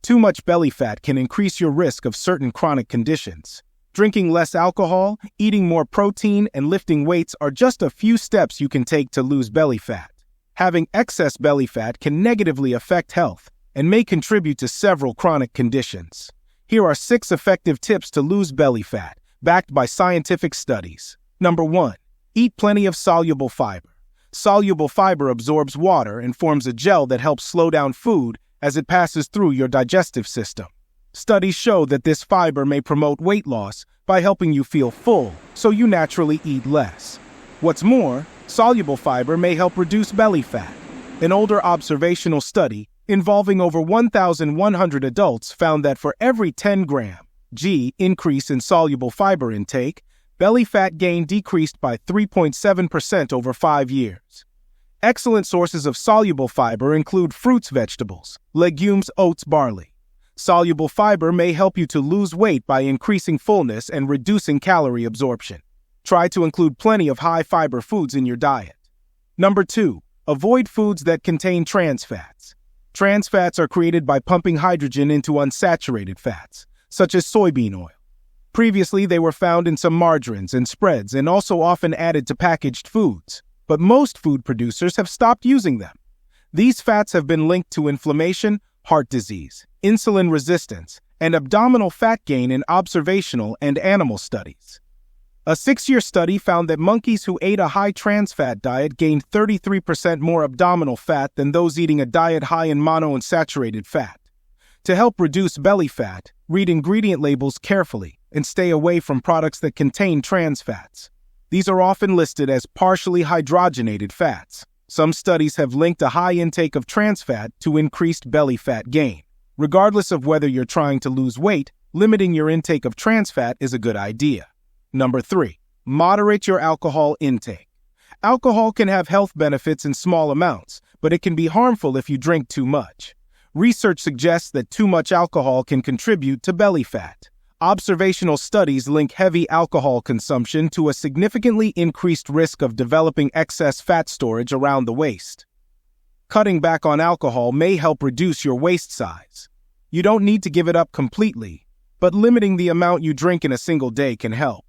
Too much belly fat can increase your risk of certain chronic conditions. Drinking less alcohol, eating more protein, and lifting weights are just a few steps you can take to lose belly fat. Having excess belly fat can negatively affect health and may contribute to several chronic conditions. Here are 6 effective tips to lose belly fat, backed by scientific studies. Number 1. Eat plenty of soluble fiber. Soluble fiber absorbs water and forms a gel that helps slow down food as it passes through your digestive system. Studies show that this fiber may promote weight loss by helping you feel full, so you naturally eat less. What's more, soluble fiber may help reduce belly fat. An older observational study involving over 1,100 adults found that for every 10 g increase in soluble fiber intake, belly fat gain decreased by 3.7% over 5 years. Excellent sources of soluble fiber include fruits, vegetables, legumes, oats, barley. Soluble fiber may help you to lose weight by increasing fullness and reducing calorie absorption. Try to include plenty of high-fiber foods in your diet. Number 2. Avoid foods that contain trans fats. Trans fats are created by pumping hydrogen into unsaturated fats, such as soybean oil. Previously, they were found in some margarines and spreads and also often added to packaged foods, but most food producers have stopped using them. These fats have been linked to inflammation, heart disease, insulin resistance, and abdominal fat gain in observational and animal studies. A 6-year study found that monkeys who ate a high trans fat diet gained 33% more abdominal fat than those eating a diet high in monounsaturated fat. To help reduce belly fat, read ingredient labels carefully and stay away from products that contain trans fats. These are often listed as partially hydrogenated fats. Some studies have linked a high intake of trans fat to increased belly fat gain. Regardless of whether you're trying to lose weight, limiting your intake of trans fat is a good idea. Number 3. Moderate your alcohol intake. Alcohol can have health benefits in small amounts, but it can be harmful if you drink too much. Research suggests that too much alcohol can contribute to belly fat. Observational studies link heavy alcohol consumption to a significantly increased risk of developing excess fat storage around the waist. Cutting back on alcohol may help reduce your waist size. You don't need to give it up completely, but limiting the amount you drink in a single day can help.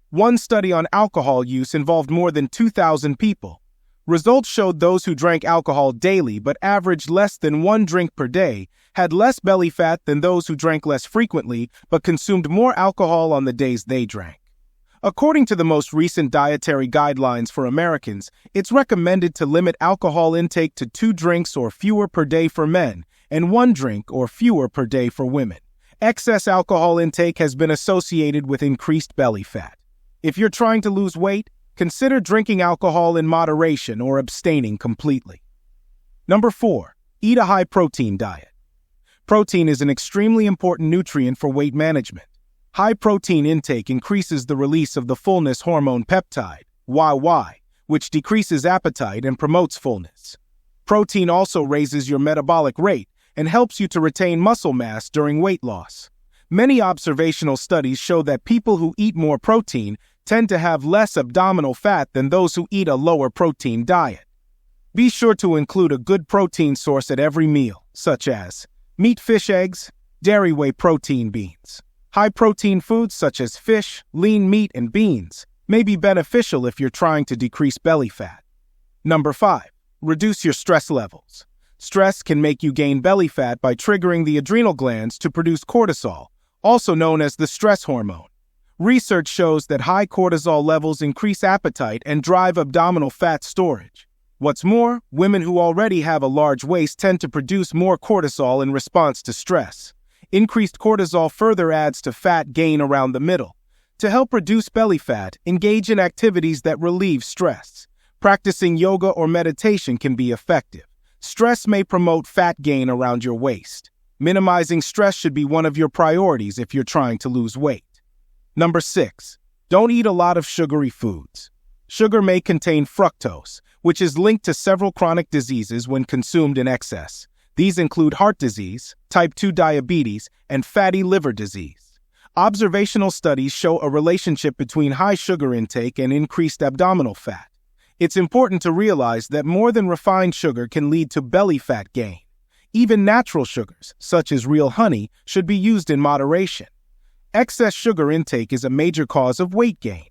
One study on alcohol use involved more than 2,000 people. Results showed those who drank alcohol daily but averaged less than 1 drink per day had less belly fat than those who drank less frequently but consumed more alcohol on the days they drank. According to the most recent dietary guidelines for Americans, it's recommended to limit alcohol intake to 2 drinks or fewer per day for men and 1 drink or fewer per day for women. Excess alcohol intake has been associated with increased belly fat. If you're trying to lose weight, consider drinking alcohol in moderation or abstaining completely. Number 4. Eat a high-protein diet. Protein is an extremely important nutrient for weight management. High-protein intake increases the release of the fullness hormone peptide, YY, which decreases appetite and promotes fullness. Protein also raises your metabolic rate and helps you to retain muscle mass during weight loss. Many observational studies show that people who eat more protein tend to have less abdominal fat than those who eat a lower protein diet. Be sure to include a good protein source at every meal, such as meat, fish, eggs, dairy, whey protein, beans. High-protein foods such as fish, lean meat, and beans may be beneficial if you're trying to decrease belly fat. Number 5. Reduce your stress levels. Stress can make you gain belly fat by triggering the adrenal glands to produce cortisol, also known as the stress hormone. Research shows that high cortisol levels increase appetite and drive abdominal fat storage. What's more, women who already have a large waist tend to produce more cortisol in response to stress. Increased cortisol further adds to fat gain around the middle. To help reduce belly fat, engage in activities that relieve stress. Practicing yoga or meditation can be effective. Stress may promote fat gain around your waist. Minimizing stress should be one of your priorities if you're trying to lose weight. Number 6. Don't eat a lot of sugary foods. Sugar may contain fructose, which is linked to several chronic diseases when consumed in excess. These include heart disease, type 2 diabetes, and fatty liver disease. Observational studies show a relationship between high sugar intake and increased abdominal fat. It's important to realize that more than refined sugar can lead to belly fat gain. Even natural sugars, such as real honey, should be used in moderation. Excess sugar intake is a major cause of weight gain.